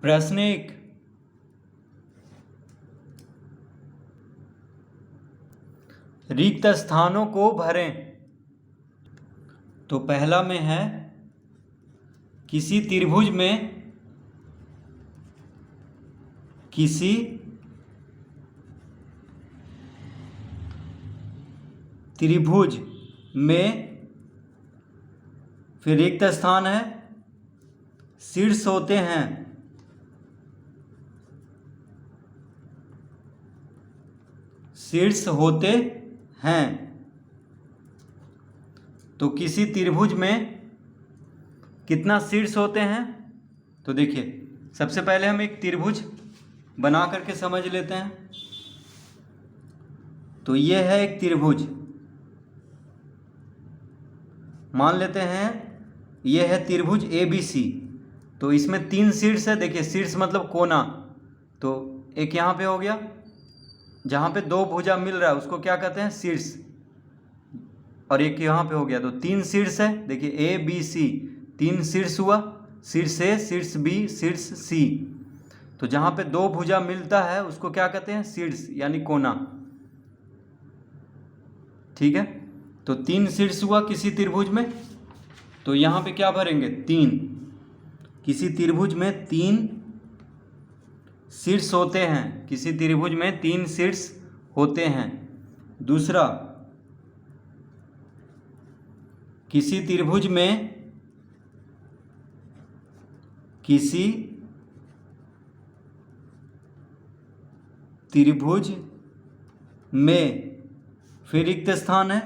प्रश्न 1, रिक्त स्थानों को भरें। तो पहला में है किसी त्रिभुज में फिर रिक्त स्थान है, शीर्ष होते हैं, तो किसी त्रिभुज में कितना शीर्ष होते हैं। तो देखिए सबसे पहले हम एक त्रिभुज बना करके समझ लेते हैं। तो ये है एक त्रिभुज, मान लेते हैं ये है त्रिभुज ABC। तो इसमें 3 शीर्ष है। देखिए शीर्ष मतलब कोना, तो एक यहाँ पे हो गया, जहाँ पे 2 भुजा मिल रहा है उसको क्या कहते हैं, शीर्ष। और एक यहाँ पे हो गया, तो 3 शीर्ष है। देखिए ABC 3 शीर्ष हुआ, शीर्ष A, शीर्ष B, शीर्ष C। तो जहाँ पे 2 भुजा मिलता है उसको क्या कहते हैं, शीर्ष यानी कोना। ठीक है, तो 3 शीर्ष हुआ किसी त्रिभुज में। तो यहाँ पे क्या भरेंगे, 3। किसी त्रिभुज में 3 शीर्ष होते हैं, किसी त्रिभुज में 3 शीर्ष होते हैं। दूसरा, किसी त्रिभुज में फिर रिक्त स्थान है,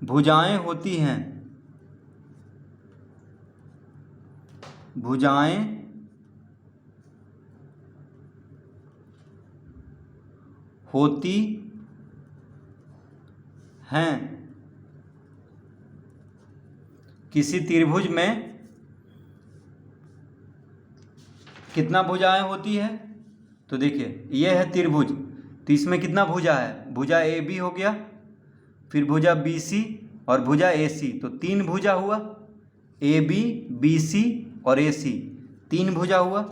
भुजाएं होती हैं, किसी त्रिभुज में कितना भुजाएं होती है। तो देखिए यह है त्रिभुज, तो इसमें कितना भुजा है, भुजा AB हो गया, फिर भुजा BC और भुजा AC। तो 3 भुजा हुआ, AB, BC और AC 3 भुजा हुआ।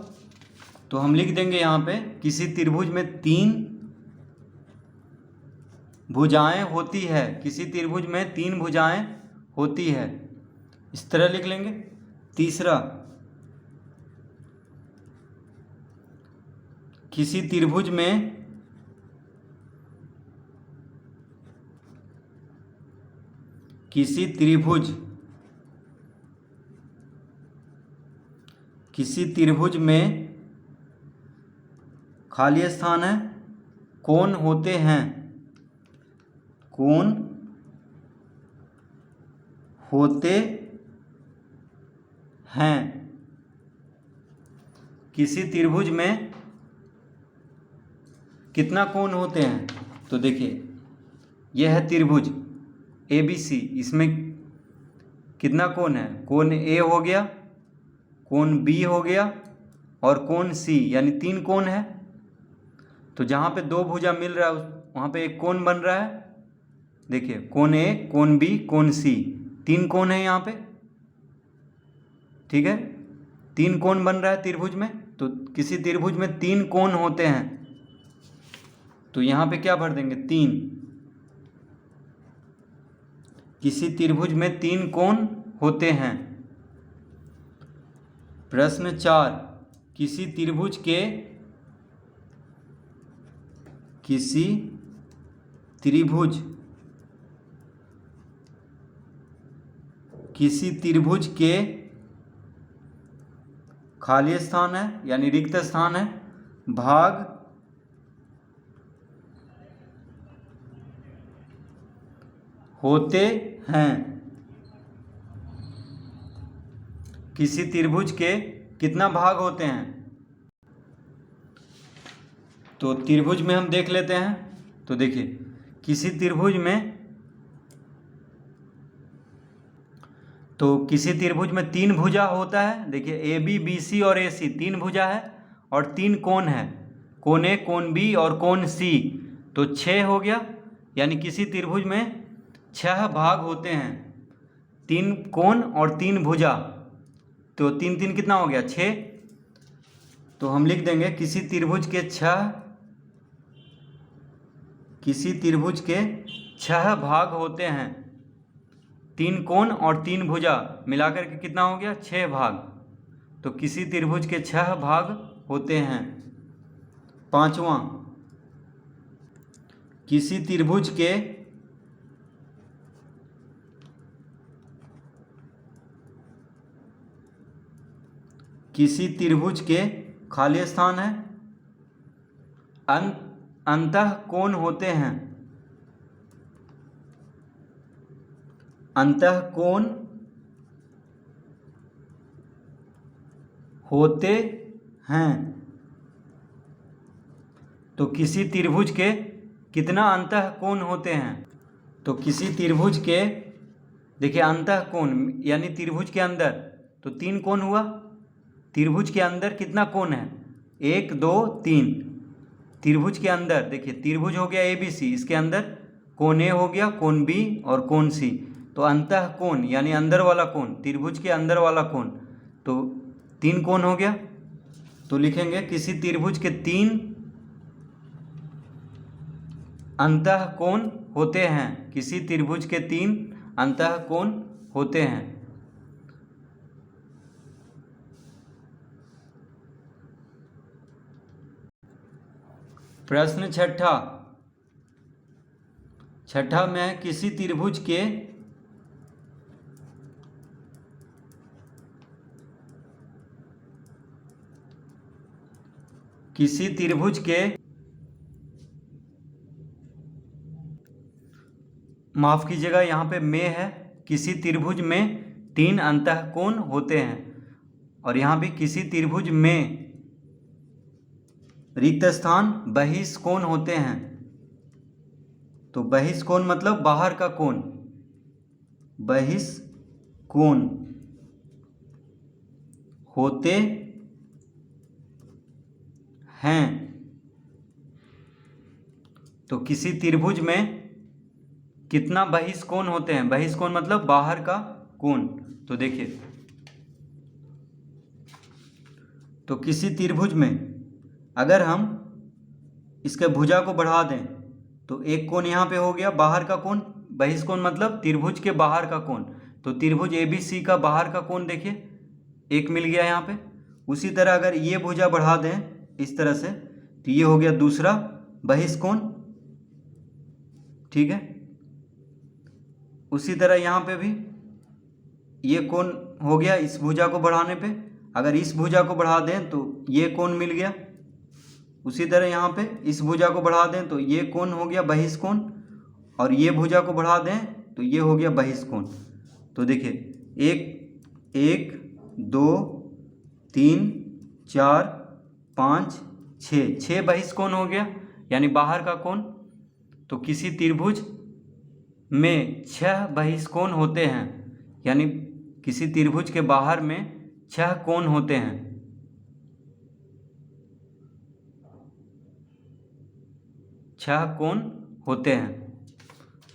तो हम लिख देंगे यहाँ पे किसी त्रिभुज में 3 भुजाएं होती है, किसी त्रिभुज में 3 भुजाएं होती है, इस तरह लिख लेंगे। तीसरा, किसी त्रिभुज में खाली स्थान है, कोण होते हैं, किसी त्रिभुज में कितना कोण होते हैं। तो देखिए यह है त्रिभुज ABC, इसमें कितना कोण है, कोण A हो गया, कोण B हो गया और कोण C, यानी 3 कोण है। तो जहाँ पे 2 भुजा मिल रहा है वहाँ पे एक कोण बन रहा है। देखिए कोण A, कोण B, कोण C, 3 कोण है यहाँ पे। ठीक है, 3 कोण बन रहा है त्रिभुज में। तो किसी त्रिभुज में 3 कोण होते हैं, तो यहाँ पे क्या भर देंगे, 3। किसी त्रिभुज में 3 कोण होते हैं। प्रश्न 4, किसी त्रिभुज के खाली स्थान है यानी रिक्त स्थान है, भाग होते हैं। किसी त्रिभुज के कितना भाग होते हैं। तो त्रिभुज में हम देख लेते हैं। तो देखिए किसी त्रिभुज में 3 भुजा होता है। देखिए AB, BC और AC 3 भुजा है और 3 कोण है, कोण A, कोण B और कोण C। तो 6 हो गया, यानी किसी त्रिभुज में 6 भाग होते हैं, 3 कोण और 3 भुजा। तो 3 3 कितना हो गया, 6। तो हम लिख देंगे किसी त्रिभुज के 6 भाग होते हैं। 3 कोण और 3 भुजा मिलाकर के कितना हो गया? 6 भाग। तो किसी त्रिभुज के 6 भाग होते हैं। 5वां, किसी त्रिभुज के खाली स्थान है, अंतः कोण होते हैं। अंतः कोण होते हैं। तो किसी त्रिभुज के कितना अंतः कोण होते हैं? तो किसी त्रिभुज के, देखिए अंतः कोण यानी त्रिभुज के अंदर, तो 3 कोण हुआ। त्रिभुज के अंदर कितना कोण है? 1 2 3। त्रिभुज के अंदर देखिए, त्रिभुज हो गया ABC, इसके अंदर कोण A हो गया, कोण B और कोण C। तो अंतः कोण यानी अंदर वाला कोण, त्रिभुज के अंदर वाला कोण, तो 3 कोण हो गया। तो लिखेंगे किसी त्रिभुज के 3 अंतः कोण होते हैं। किसी त्रिभुज के 3 अंतः कोण होते हैं। प्रश्न छठा में किसी त्रिभुज के माफ कीजिएगा, यहाँ पे में है। किसी त्रिभुज में 3 अंतः कोण होते हैं। और यहाँ भी किसी त्रिभुज में रिक्त स्थान बहिष्कोण होते हैं। तो बहिष्कोण मतलब बाहर का कोण, बहिष्कोण होते हैं। तो किसी त्रिभुज में कितना बहिष्कोण होते हैं? बहिष्कोण मतलब बाहर का कोण। तो देखिए, तो किसी त्रिभुज में अगर हम इसके भुजा को बढ़ा दें तो एक कोण यहाँ पे हो गया बाहर का कोण। बहिष्कोण मतलब त्रिभुज के बाहर का कोण। तो त्रिभुज ABC का बाहर का कोण देखिए 1 मिल गया यहाँ पे। उसी तरह अगर ये भुजा बढ़ा दें इस तरह से तो ये हो गया दूसरा बहिष्कोण, ठीक है। उसी तरह यहाँ पे भी ये कोण हो गया इस भुजा को बढ़ाने पे। अगर इस भुजा को बढ़ा दें तो ये कोण मिल गया। उसी तरह यहाँ पे इस भुजा को बढ़ा दें तो ये कोण हो गया बहिष्कोण, और ये भुजा को बढ़ा दें तो ये हो गया बहिष्कोण। तो देखिए 1 2 3 4 5 6 बहिष्कोण हो गया यानी बाहर का कोण। तो किसी त्रिभुज में 6 बहिष्कोण होते हैं, यानी किसी त्रिभुज के बाहर में 6 कोण होते हैं। छह कोण होते हैं।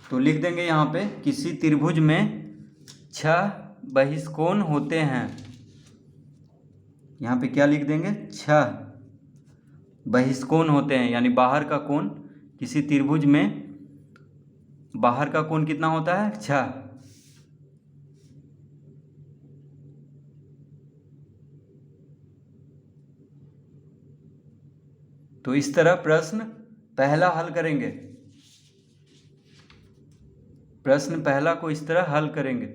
तो लिख देंगे यहाँ पे किसी त्रिभुज में 6 बहिष्कोण होते हैं। यहाँ पे क्या लिख देंगे? 6 बहिष्कोण होते हैं यानी बाहर का कोण। किसी त्रिभुज में बाहर का कोण कितना होता है? 6। तो इस तरह प्रश्न पहला हल करेंगे। प्रश्न पहला को इस तरह हल करेंगे।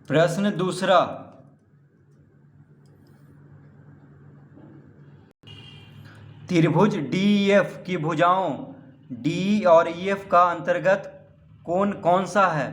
प्रश्न दूसरा, त्रिभुज DEF की भुजाओं D और EF का अंतर्गत कोण कौन सा है?